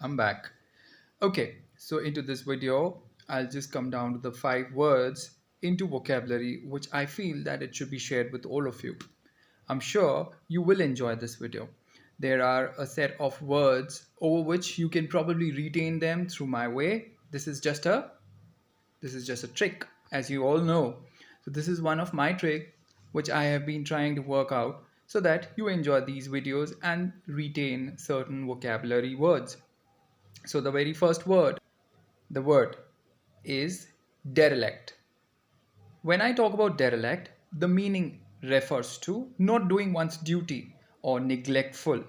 I'm back. Okay, so into this video, I'll just come down to the 5 words into vocabulary which I feel that it should be shared with all of you. I'm sure you will enjoy this video. There are a set of words over which you can probably retain them through my way. This is just a trick, as you all know. So this is one of my trick which I have been trying to work out so that you enjoy these videos and retain certain vocabulary words. So the very first word, the word is derelict. When I talk about derelict, the meaning refers to not doing one's duty or neglectful.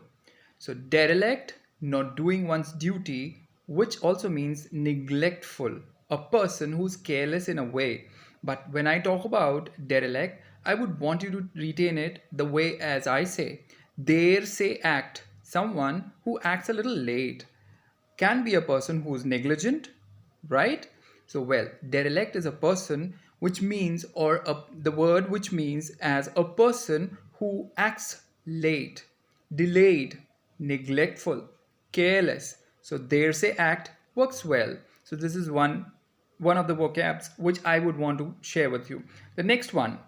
So derelict, not doing one's duty, which also means neglectful, a person who's careless in a way. But when I talk about derelict, I would want you to retain it the way as I say. Dare say act, someone who acts a little late, can be a person who is negligent, right? So, well, derelict is a person which means, the word which means as a person who acts late, delayed, neglectful, careless. So, dare say act works well. So, this is one of the vocabs which I would want to share with you. The next one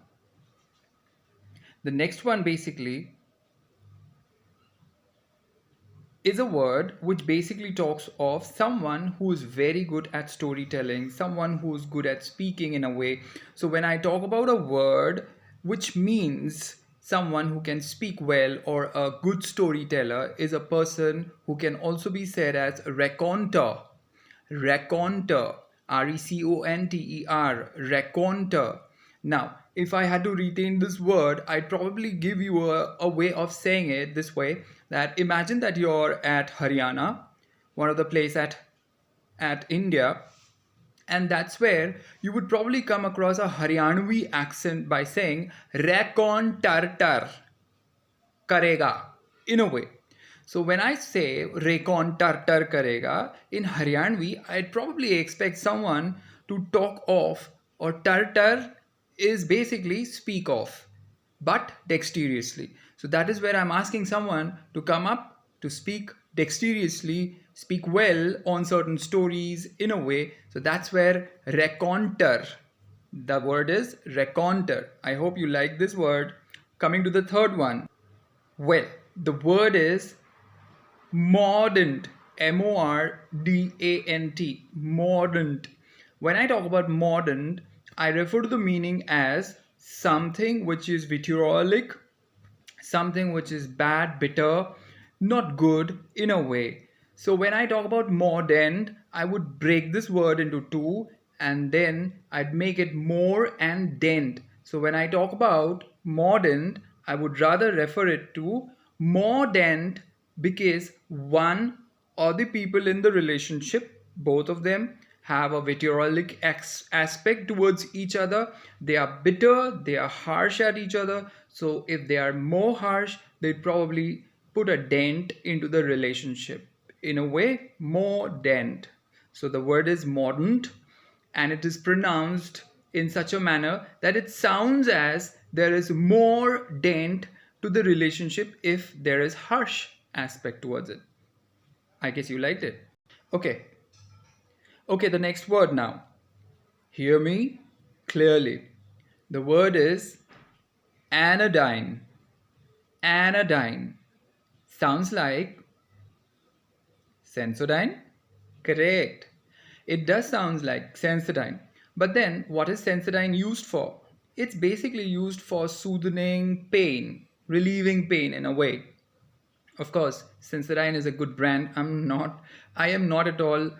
basically is a word which basically talks of someone who is very good at storytelling, someone who is good at speaking in a way. So when I talk about a word which means someone who can speak well or a good storyteller is a person who can also be said as a raconteur. Raconteur, Reconter, raconteur. Now, if I had to retain this word, I'd probably give you a way of saying it this way, that imagine that you're at Haryana, one of the place at India, and that's where you would probably come across a Haryanvi accent by saying raconter करेगा in a way. So when I say recon tar karega in Haryanvi, I'd probably expect someone to talk off, or tar is basically speak off, but dexterously. So that is where I'm asking someone to come up to speak dexterously, speak well on certain stories in a way. So that's where raconter. The word is raconter. I hope you like this word. Coming to the third one. Well, the word is mordant. Mordant. Mordant. When I talk about mordant, I refer to the meaning as something which is vitriolic, something which is bad, bitter, not good in a way. So when I talk about mordant, I would break this word into two and then I'd make it more and dent. So when I talk about mordant, I would rather refer it to mordant because one or the people in the relationship, both of them, have a vitriolic aspect towards each other. They are bitter, they are harsh at each other. So if they are more harsh, they'd probably put a dent into the relationship. In a way, more dent. So the word is mordant and it is pronounced in such a manner that it sounds as there is more dent to the relationship if there is harsh aspect towards it. I guess you liked it. Okay. Okay, the next word now. Hear me clearly. The word is anodyne. Anodyne. Sounds like Sensodyne? Correct. It does sound like Sensodyne. But then, what is Sensodyne used for? It's basically used for soothing pain, relieving pain in a way. Of course, Sensodyne is a good brand. I am not at all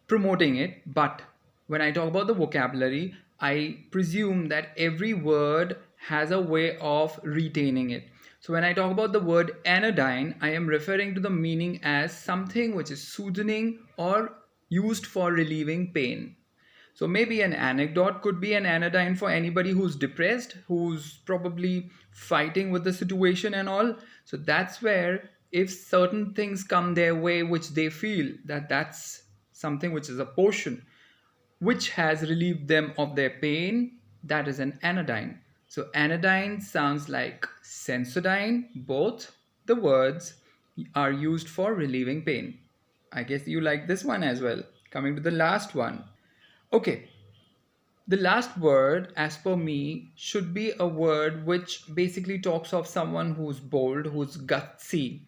promoting it, but when I talk about the vocabulary, I presume that every word has a way of retaining it. So when I talk about the word anodyne, I am referring to the meaning as something which is soothing or used for relieving pain. So maybe an anecdote could be an anodyne for anybody who's depressed, who's probably fighting with the situation and all. So that's where if certain things come their way which they feel that that's something which is a potion which has relieved them of their pain, that is an anodyne. So anodyne sounds like sensodyne. Both the words are used for relieving pain. I guess you like this one as well. Coming to the last one. Okay, the last word, as per me, should be a word which basically talks of someone who's bold, who's gutsy.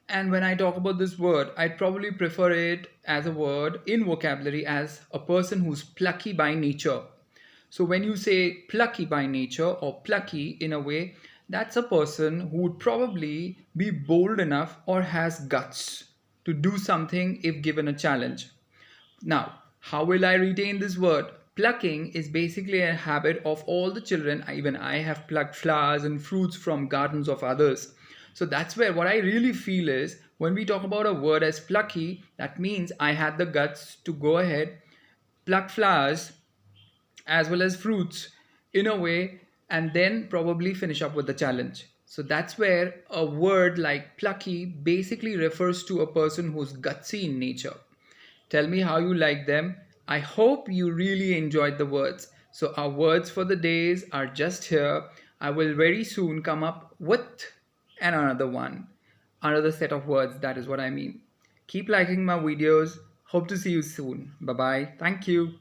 And when I talk about this word, I'd probably prefer it as a word in vocabulary as a person who's plucky by nature. So when you say plucky by nature or plucky in a way, that's a person who would probably be bold enough or has guts to do something if given a challenge. Now, how will I retain this word? Plucking is basically a habit of all the children. Even I have plucked flowers and fruits from gardens of others. So that's where what I really feel is when we talk about a word as plucky, that means I had the guts to go ahead, pluck flowers as well as fruits in a way, and then probably finish up with the challenge. So that's where a word like plucky basically refers to a person who's gutsy in nature. Tell me how you like them. I hope you really enjoyed the words. So, our words for the days are just here. I will very soon come up with another one, another set of words. That is what I mean. Keep liking my videos. Hope to see you soon. Bye bye. Thank you.